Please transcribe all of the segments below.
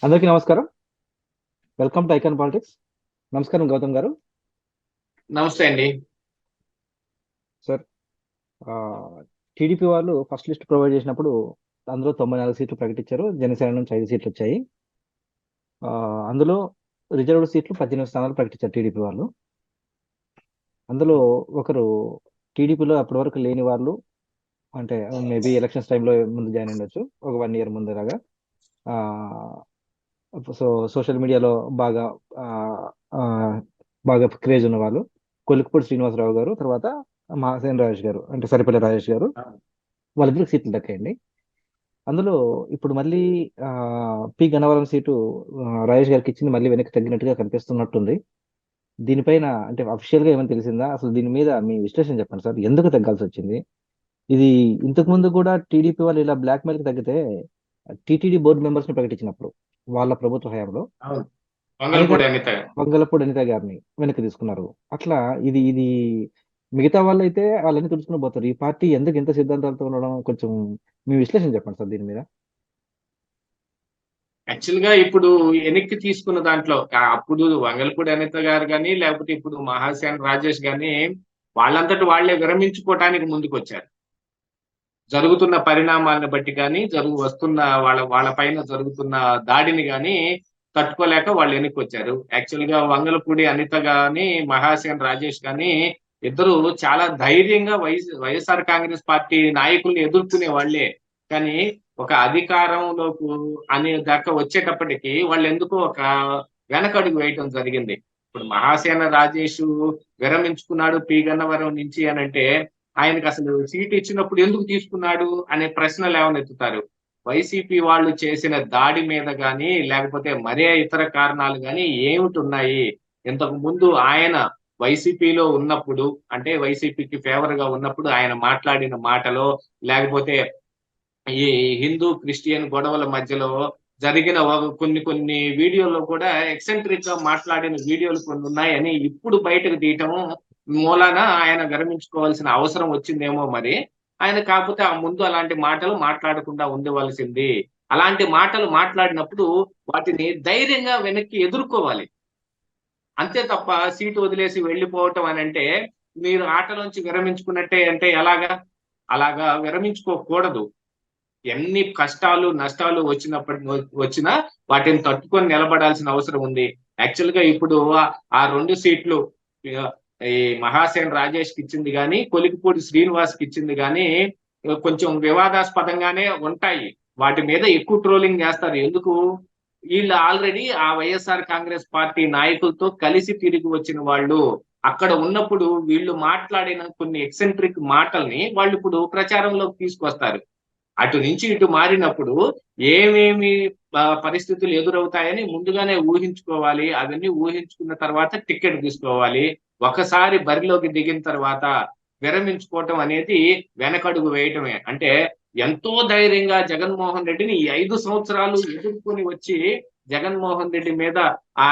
అందరికీ నమస్కారం. Welcome to icon politics. నమస్కారం గౌతమ్ గారు. నమస్తే అండి. సార్, టీడీపీ వాళ్ళు ఫస్ట్ లిస్ట్ ప్రొవైడ్ చేసినప్పుడు అందులో 94 సీట్లు ప్రకటించారు. జనసేన నుంచి 5 సీట్లు వచ్చాయి. అందులో రిజర్వ్డ్ సీట్లు 18 స్థానాలు ప్రకటించారు టీడీపీ వాళ్ళు. అందులో ఒకరు టీడీపీలో అప్పటి వరకు లేని వాళ్ళు, అంటే మేబీ ఎలక్షన్స్ టైంలో ముందు జాయిన్ ఉండొచ్చు, ఒక 1 ఇయర్ ముందులాగా. సో సోషల్ మీడియాలో బాగా ఆ, ఆ, బాగా క్రేజ్ ఉన్న వాళ్ళు కొలిక్పూడి శ్రీనివాసరావు గారు, తర్వాత మహాసేన్ రాజేష్ గారు, అంటే సరిపల్లి రాజేష్ గారు. వాళ్ళిద్దరికి సీట్లు దక్కాయండి. అందులో ఇప్పుడు మళ్ళీ ఆ, పి గన్నవరం సీటు రాజేష్ గారికి ఇచ్చింది మళ్ళీ వెనక్కి తగ్గినట్టుగా కనిపిస్తున్నట్టుంది. దీనిపైన అంటే అఫీషియల్ గా ఏమైనా తెలిసిందా? అసలు దీని మీద మీ విశ్లేషణ చెప్పండి సార్. ఎందుకు తగ్గాల్సి వచ్చింది ఇది? ఇంతకు ముందు కూడా టీడీపీ వాళ్ళు ఇలా బ్లాక్ మెయిల్ కి తగ్గితే టీటీడీ బోర్డు మెంబర్స్ ని ప్రకటించినప్పుడు వాళ్ళ ప్రభుత్వ హయాంలో అవును. అనిత వంగలపూడి అనిత గారు. వంగలపూడి అనిత గారిని వెనక్కి తీసుకున్నారు. అట్లా ఇది మిగతా వాళ్ళు అయితే వాళ్ళని తుడుచుకుని పోతారు. ఈ పార్టీ ఎందుకు ఇంత సిద్ధాంతాలతో ఉండడం, కొంచెం మీ విశ్లేషణ చెప్పండి సార్ దీని మీద. యాక్చువల్ గా ఇప్పుడు వెనక్కి తీసుకున్న దాంట్లో అప్పుడు వంగలపూడి అనిత గారు కానీ లేకపోతే ఇప్పుడు మహాసేన రాజేష్ గాని వాళ్ళంతటి వాళ్లే విరమించుకోవటానికి ముందుకు వచ్చారు. జరుగుతున్న పరిణామాలను బట్టి కానీ వస్తున్న వాళ్ళ పైన జరుగుతున్న దాడిని కానీ తట్టుకోలేక వాళ్ళు వెనక్కి వచ్చారు. యాక్చువల్ గా వంగలపూడి అనిత గాని మహాసేన రాజేష్ గాని ఇద్దరు చాలా ధైర్యంగా వైఎస్ఆర్ కాంగ్రెస్ పార్టీ నాయకుల్ని ఎదుర్కొనే వాళ్ళే. కానీ ఒక అధికారంలోకి అనే దాకా వచ్చేటప్పటికి వాళ్ళు ఎందుకో ఒక వెనకడుగు వేయటం జరిగింది. ఇప్పుడు మహాసేన రాజేష్ విరమించుకున్నాడు పి గన్నవరం నుంచి అని అంటే ఆయనకు అసలు సీట్ ఇచ్చినప్పుడు ఎందుకు తీసుకున్నాడు అనే ప్రశ్నలు లేవనెత్తుతారు. వైసీపీ వాళ్ళు చేసిన దాడి మీద గాని లేకపోతే మరే ఇతర కారణాలు గాని ఏమిటి ఉన్నాయి? ఇంతకు ముందు ఆయన వైసీపీలో ఉన్నప్పుడు, అంటే వైసీపీకి ఫేవర్ గా ఉన్నప్పుడు ఆయన మాట్లాడిన మాటలో, లేకపోతే ఈ హిందూ క్రిస్టియన్ గొడవల మధ్యలో జరిగిన కొన్ని కొన్ని వీడియోల్లో కూడా ఎక్సెంట్రిక్ గా మాట్లాడిన వీడియోలు కొన్ని ఉన్నాయని ఇప్పుడు బయటకు తీయటం మూలాన ఆయన విరమించుకోవాల్సిన అవసరం వచ్చిందేమో మరి. ఆయన కాకపోతే ఆ ముందు అలాంటి మాటలు మాట్లాడకుండా ఉండవలసింది. అలాంటి మాటలు మాట్లాడినప్పుడు వాటిని ధైర్యంగా వెనక్కి ఎదుర్కోవాలి. అంతే తప్ప సీటు వదిలేసి వెళ్ళిపోవటం అని అంటే మీరు ఆటలోంచి విరమించుకున్నట్టే అంటే ఎలాగా? అలాగా విరమించుకోకూడదు. ఎన్ని కష్టాలు నష్టాలు వచ్చినా వాటిని తట్టుకొని నిలబడాల్సిన అవసరం ఉంది. యాక్చువల్ గా ఇప్పుడు ఆ 2 సీట్లు ఈ మహాసేన్ రాజేష్ కి ఇచ్చింది కానీ కొలికిపూడి శ్రీనివాస్ కి ఇచ్చింది కానీ కొంచెం వివాదాస్పదంగానే ఉంటాయి. వాటి మీద ఎక్కువ ట్రోలింగ్ చేస్తారు. ఎందుకు? వీళ్ళు ఆల్రెడీ ఆ వైఎస్ఆర్ కాంగ్రెస్ పార్టీ నాయకులతో కలిసి తిరిగి వచ్చిన వాళ్ళు. అక్కడ ఉన్నప్పుడు వీళ్ళు మాట్లాడిన కొన్ని ఎక్సెంట్రిక్ మాటల్ని వాళ్ళు ఇప్పుడు ప్రచారంలోకి తీసుకొస్తారు. అటు నుంచి ఇటు మారినప్పుడు ఏమేమి పరిస్థితులు ఎదురవుతాయని ముందుగానే ఊహించుకోవాలి. అవన్నీ ఊహించుకున్న తర్వాత టికెట్ తీసుకోవాలి. ఒకసారి బరిలోకి దిగిన తర్వాత విరమించుకోవటం అనేది వెనకడుగు వేయటమే. అంటే ఎంతో ధైర్యంగా జగన్మోహన్ రెడ్డిని ఈ 5 సంవత్సరాలు ఎదుర్కొని వచ్చి జగన్మోహన్ రెడ్డి మీద ఆ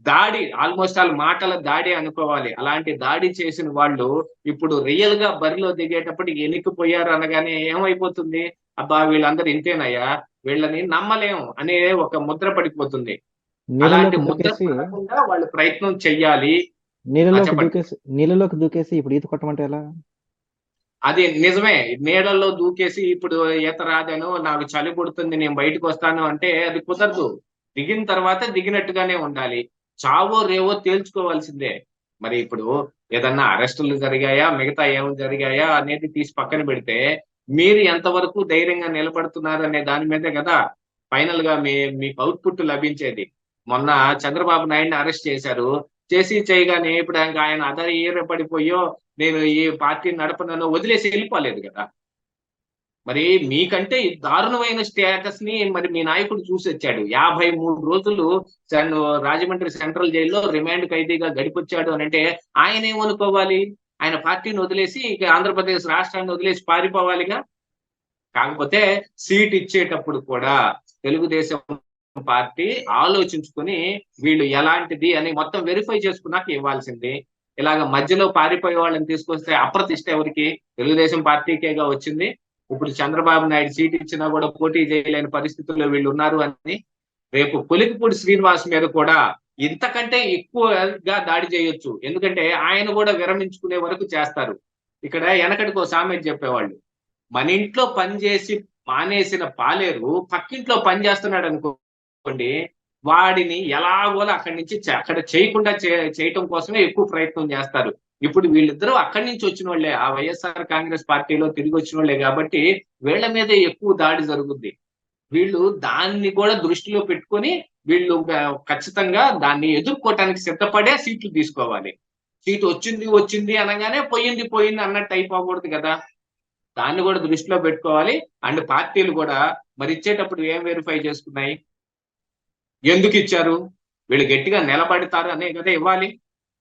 దాడి, ఆల్మోస్ట్ ఆల్ మాటల దాడి అనుకోవాలి. అలాంటి దాడి చేసిన వాళ్ళు ఇప్పుడు రియల్ గా బరిలో దిగేటప్పటికి ఎనికిపోయారు అనగానే ఏమైపోతుంది? అబ్బా వీళ్ళందరూ ఇంతేనయ్యా, వీళ్ళని నమ్మలేం అనే ఒక ముద్ర పడిపోతుంది. అలాంటి నీళ్ళలోకి ముద్ర దూకేసి పడకుండా వాళ్ళు ప్రయత్నం చెయ్యాలి. నీళ్ళలోకి చెప్పండి. దూకేసి నీళ్ళలోకి దూకేసి ఇప్పుడు ఈత కొట్టమంటే ఎలా? అది నిజమే. నీళ్ళల్లో దూకేసి ఇప్పుడు ఈత రాదను, నాకు చలి పుడుతుంది, నేను బయటకు వస్తాను అంటే అది కుదరదు. దిగిన తర్వాత దిగినట్టుగానే ఉండాలి. చావో రేవో తేల్చుకోవాల్సిందే. మరి ఇప్పుడు ఏదన్నా అరెస్టులు జరిగాయా, మిగతా ఏమి జరిగాయా అనేది తీసి పక్కన పెడితే మీరు ఎంతవరకు ధైర్యంగా నిలబడుతున్నారు అనే దాని మీదే కదా ఫైనల్ గా మీకు అవుట్పుట్ లభించేది. మొన్న చంద్రబాబు నాయుడిని అరెస్ట్ చేశారు. చేసి చేయగానే ఇప్పుడు ఇంకా ఆయన అధైర్య పడిపోయో నేను ఈ పార్టీని నడపనను వదిలేసి వెళ్ళిపోలేదు కదా. మరి మీకంటే ఈ దారుణమైన స్టేటస్ ని మరి మీ నాయకుడు చూసి వచ్చాడు. 53 రోజులు రాజమండ్రి సెంట్రల్ జైల్లో రిమాండ్ ఖైదీగా గడిపొచ్చాడు అని అంటే ఆయన ఏమనుకోవాలి? ఆయన పార్టీని వదిలేసి ఇక ఆంధ్రప్రదేశ్ రాష్ట్రాన్ని వదిలేసి పారిపోవాలిగా. కాకపోతే సీట్ ఇచ్చేటప్పుడు కూడా తెలుగుదేశం పార్టీ ఆలోచించుకుని వీళ్ళు ఎలాంటిది అని మొత్తం వెరిఫై చేసుకున్నాక ఇవ్వాల్సింది. ఇలాగ మధ్యలో పారిపోయే వాళ్ళని తీసుకొస్తే అప్రతిష్ట ఎవరికి? తెలుగుదేశం పార్టీకేగా వచ్చింది. ఇప్పుడు చంద్రబాబు నాయుడు సీట్ ఇచ్చినా కూడా పోటీ చేయలేని పరిస్థితుల్లో వీళ్ళు ఉన్నారు అని రేపు కొలికిపూడి శ్రీనివాస్ మీద కూడా ఇంతకంటే ఎక్కువగా దాడి చేయొచ్చు. ఎందుకంటే ఆయన కూడా విరమించుకునే వరకు చేస్తారు. ఇక్కడ వెనకటికో సామెత చెప్పేవాళ్ళు, మన ఇంట్లో పని చేసి మానేసిన పాలేరు పక్కింట్లో పని చేస్తున్నాడు అనుకోండి, వాడిని ఎలాగోలా అక్కడి నుంచి అక్కడ చేయకుండా చేయటం కోసమే ఎక్కువ ప్రయత్నం చేస్తారు. ఇప్పుడు వీళ్ళిద్దరూ అక్కడి నుంచి వచ్చిన వాళ్ళే, ఆ వైఎస్ఆర్ కాంగ్రెస్ పార్టీలో తిరిగి వచ్చిన వాళ్ళే కాబట్టి వీళ్ళ మీదే ఎక్కువ దాడి జరుగుద్ది. వీళ్ళు దాన్ని కూడా దృష్టిలో పెట్టుకొని వీళ్ళు ఖచ్చితంగా దాన్ని ఎదుర్కోవటానికి సిద్ధపడే సీట్లు తీసుకోవాలి. సీటు వచ్చింది వచ్చింది అనగానే పోయింది పోయింది అన్నట్టు అయిపోకూడదు కదా. దాన్ని కూడా దృష్టిలో పెట్టుకోవాలి. అండ్ పార్టీలు కూడా మరి ఇచ్చేటప్పుడు ఏం వెరిఫై చేసుకున్నాయి, ఎందుకు ఇచ్చారు, వీళ్ళు గట్టిగా నిలబడతారు అనే కదా ఇవ్వాలి.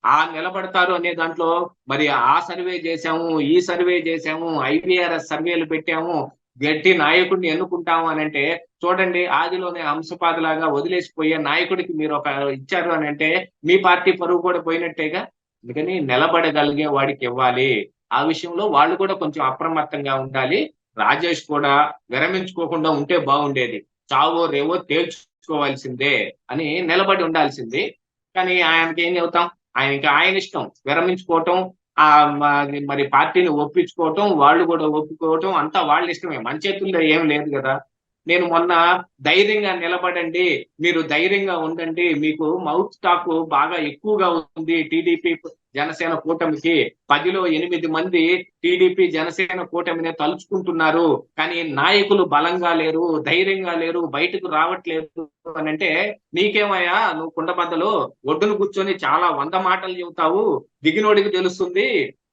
ఆ నిలబడతారు అనే దాంట్లో మరి ఆ సర్వే చేశాము, ఈ సర్వే చేశాము, IVRS సర్వేలు పెట్టాము, గట్టి నాయకుడిని ఎన్నుకుంటాము అని అంటే చూడండి, ఆదిలోనే హంసపాదలాగా వదిలేసిపోయే నాయకుడికి మీరు ఒక ఇచ్చారు అని అంటే మీ పార్టీ పరువు కూడా పోయినట్టేగా. అందుకని నిలబడగలిగే వాడికి ఇవ్వాలి. ఆ విషయంలో వాళ్ళు కూడా కొంచెం అప్రమత్తంగా ఉండాలి. రాజేష్ కూడా విరమించుకోకుండా ఉంటే బాగుండేది. చావో రేవో తేల్చుకోవాల్సిందే అని నిలబడి ఉండాల్సింది. కానీ ఆయనకి ఏం చెబుతాం, ఆయనకి ఆయన ఇష్టం విరమించుకోవటం, ఆ మరి పార్టీని ఒప్పించుకోవటం, వాళ్ళు కూడా ఒప్పుకోవటం అంతా వాళ్ళ ఇష్టమే. మన చేతుల్లో ఏం లేదు కదా. నేను మొన్న ధైర్యంగా నిలబడండి, మీరు ధైర్యంగా ఉండండి, మీకు మౌత్ టాక్ బాగా ఎక్కువగా ఉంది టీడీపీ జనసేన కూటమికి, 10లో 8 మంది టీడీపీ జనసేన కూటమిని తలుచుకుంటున్నారు, కానీ నాయకులు బలంగా లేరు, ధైర్యంగా లేరు, బయటకు రావట్లేదు అని అంటే నీకేమయ్యా, నువ్వు కుండబద్దలు ఒడ్డును కూర్చొని చాలా 100 మాటలు చెబుతావు, దిగినోడికి తెలుస్తుంది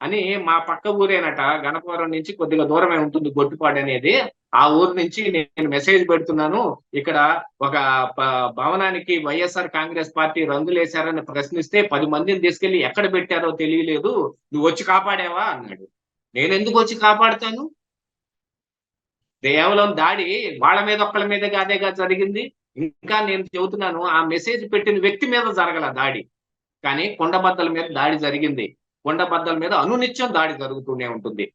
అని. మా పక్క ఊరేనట, గణపవరం నుంచి కొద్దిగా దూరమే ఉంటుంది గొట్టుపాడు అనేది. ఆ ఊరు నుంచి నేను మెసేజ్ పెడుతున్నాను, ఇక్కడ ఒక భవనానికి వైఎస్ఆర్ కాంగ్రెస్ పార్టీ రంగులేశారని ప్రశ్నిస్తే 10 మందిని తీసుకెళ్లి ఎక్కడ పెట్టారో తెలియలేదు, నువ్వు వచ్చి కాపాడావా అన్నాడు. నేను ఎందుకు వచ్చి కాపాడుతాను? కేవలం దాడి వాళ్ళ మీద ఒక్కళ్ళ మీద అదేగా జరిగింది. ఇంకా నేను చెబుతున్నాను, ఆ మెసేజ్ పెట్టిన వ్యక్తి మీద జరగల దాడి, కానీ కొండబద్దల మీద దాడి జరిగింది. కొండబద్దల మీద అనునిత్యం దాడి జరుగుతూనే ఉంటుంది.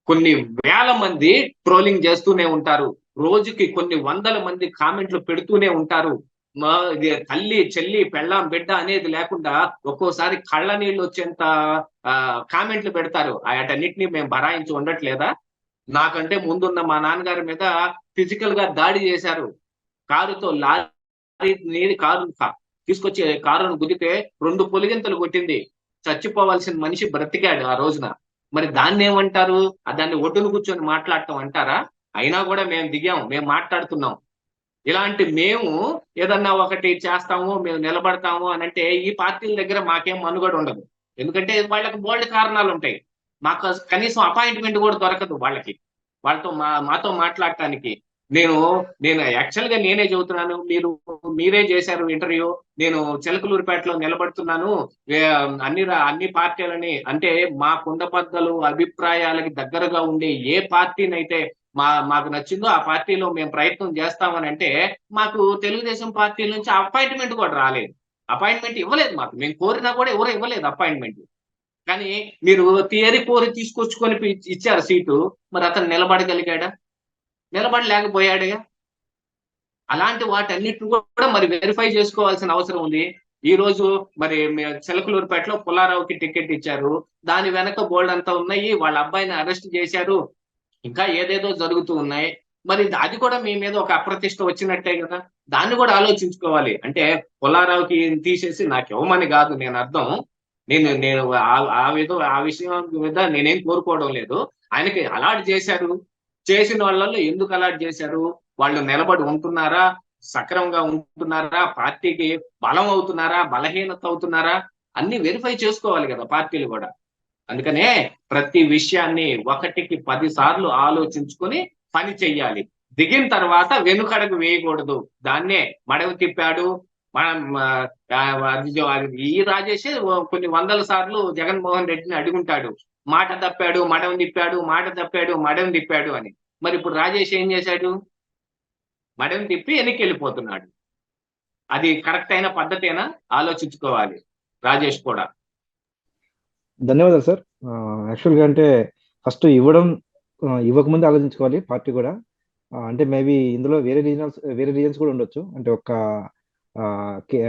కొన్ని వేల మంది ట్రోలింగ్ చేస్తూనే ఉంటారు, రోజుకి కొన్ని వందల మంది కామెంట్లు పెడుతూనే ఉంటారు. తల్లి చెల్లి పెళ్ళాం బిడ్డ అనేది లేకుండా ఒక్కోసారి కళ్ళ నీళ్ళు వచ్చేంత కామెంట్లు పెడతారు. వాటన్నిటిని మేము భరాయించి ఉండట్లేదా? నాకంటే ముందున్న మా నాన్నగారి మీద ఫిజికల్ గా దాడి చేశారు. కారుతో లారీ కారు తీసుకొచ్చి కారును గుద్దితే 2 పొలిగింతలు కొట్టింది. చచ్చిపోవాల్సిన మనిషి బ్రతికాడు ఆ రోజున. మరి దాన్ని ఏమంటారు? దాన్ని ఒడ్డును కూర్చొని మాట్లాడటం అంటారా? అయినా కూడా మేము దిగాం, మేము మాట్లాడుతున్నాం. ఇలాంటి మేము ఏదన్నా ఒకటి చేస్తాము, మేము నిలబడతాము అని అంటే ఈ పార్టీల దగ్గర మాకేం మనుగడ ఉండదు. ఎందుకంటే వాళ్ళకి బోల్డ్ కారణాలు ఉంటాయి. మాకు కనీసం అపాయింట్మెంట్ కూడా దొరకదు వాళ్ళకి, వాళ్ళతో మాతో మాట్లాడటానికి. నేను యాక్చువల్ గా నేనే చెబుతున్నాను, మీరే చేశారు ఇంటర్వ్యూ, నేను చిలకలూరిపేటలో నిలబడుతున్నాను, అన్ని పార్టీలని అంటే మా కుండబద్దలు అభిప్రాయాలకి దగ్గరగా ఉండే ఏ పార్టీనైతే మాకు నచ్చిందో ఆ పార్టీలో మేము ప్రయత్నం చేస్తామని అంటే మాకు తెలుగుదేశం పార్టీ నుంచి అపాయింట్మెంట్ కూడా రాలేదు. అపాయింట్మెంట్ ఇవ్వలేదు మాకు, మేము కోరినా కూడా ఎవరు ఇవ్వలేదు అపాయింట్మెంట్. కానీ మీరు థియరీ కోరి తీసుకొచ్చుకొని ఇచ్చారు సీటు, మరి అతను నిలబడగలిగాడా? నిలబడలేకపోయాడుగా. అలాంటి వాటన్నిటిని కూడా మరి వెరిఫై చేసుకోవాల్సిన అవసరం ఉంది. ఈ రోజు మరి చిలకలూరుపేటలో పుల్లారావుకి టికెట్ ఇచ్చారు, దాని వెనక బోల్డ్ అంతా ఉన్నాయి, వాళ్ళ అబ్బాయిని అరెస్ట్ చేశారు, ఇంకా ఏదేదో జరుగుతూ ఉన్నాయి. మరి అది కూడా మీ మీద ఒక అప్రతిష్ట వచ్చినట్టే కదా. దాన్ని కూడా ఆలోచించుకోవాలి. అంటే పుల్లారావుకి తీసేసి నాకు ఇవ్వమని కాదు నేను అర్థం. నేను ఆ విషయం మీద నేనేం కోరుకోవడం లేదు. ఆయనకి అలాట్ చేశారు, చేసిన వాళ్ళలో ఎందుకు అలాట్ చేశారు, వాళ్ళు నిలబడి ఉంటున్నారా, సక్రమంగా ఉంటున్నారా, పార్టీకి బలం అవుతున్నారా, బలహీనత అవుతున్నారా, అన్ని వెరిఫై చేసుకోవాలి కదా పార్టీలు కూడా. అందుకనే ప్రతి విషయాన్ని 1కి 10 సార్లు ఆలోచించుకొని పని చెయ్యాలి. దిగిన తర్వాత వెనుకడుగు వేయకూడదు. దాన్నే మడవ తిప్పాడు. ఈ రాజేష్ కొన్ని వందల సార్లు జగన్మోహన్ రెడ్డిని అడుగుంటాడు, మాట తప్పాడు మడవ తిప్పాడు, మాట తప్పాడు మడవ తిప్పాడు అని. మరి ఇప్పుడు రాజేష్ ఏం చేశాడు? మడవ తిప్పి వెనక్కి వెళ్ళిపోతున్నాడు. అది కరెక్ట్ అయిన పద్ధతేనా? ఆలోచించుకోవాలి రాజేష్ కూడా. ధన్యవాదాలు సార్. యాక్చువల్గా అంటే ఫస్ట్ ఇవ్వడం ఇవ్వకముందే ఆలోచించుకోవాలి పార్టీ కూడా. అంటే మేబీ ఇందులో వేరే రీజన్స్ కూడా ఉండొచ్చు. అంటే ఒక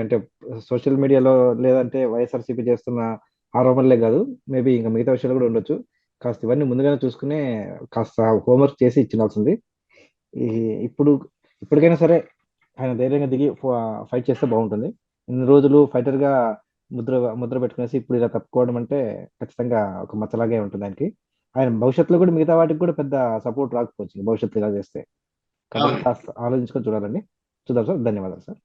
అంటే సోషల్ మీడియాలో లేదంటే వైఎస్ఆర్సీపీ చేస్తున్న ఆరోపణలే కాదు, మేబీ ఇంకా మిగతా విషయాలు కూడా ఉండొచ్చు. కాస్త ఇవన్నీ ముందుగానే చూసుకునే కాస్త హోంవర్క్ చేసి ఇచ్చిండాల్సింది. ఈ ఇప్పుడు ఇప్పటికైనా సరే ఆయన ధైర్యంగా దిగి ఫైట్ చేస్తే బాగుంటుంది. ఇన్ని రోజులు ఫైటర్ గా ముద్ర ముద్ర పెట్టుకునేసి ఇప్పుడు ఇలా తప్పుకోవడం అంటే ఖచ్చితంగా ఒక మచ్చలాగే ఉంటుంది ఆయనకి. ఆయన భవిష్యత్తులో కూడా మిగతా వాటికి కూడా పెద్ద సపోర్ట్ రాకపోవచ్చు భవిష్యత్తు ఇలా చేస్తే. కాబట్టి అవును. కాస్త ఆలోచించుకొని చూడాలండి. చూద్దాం సార్. ధన్యవాదాలు సార్.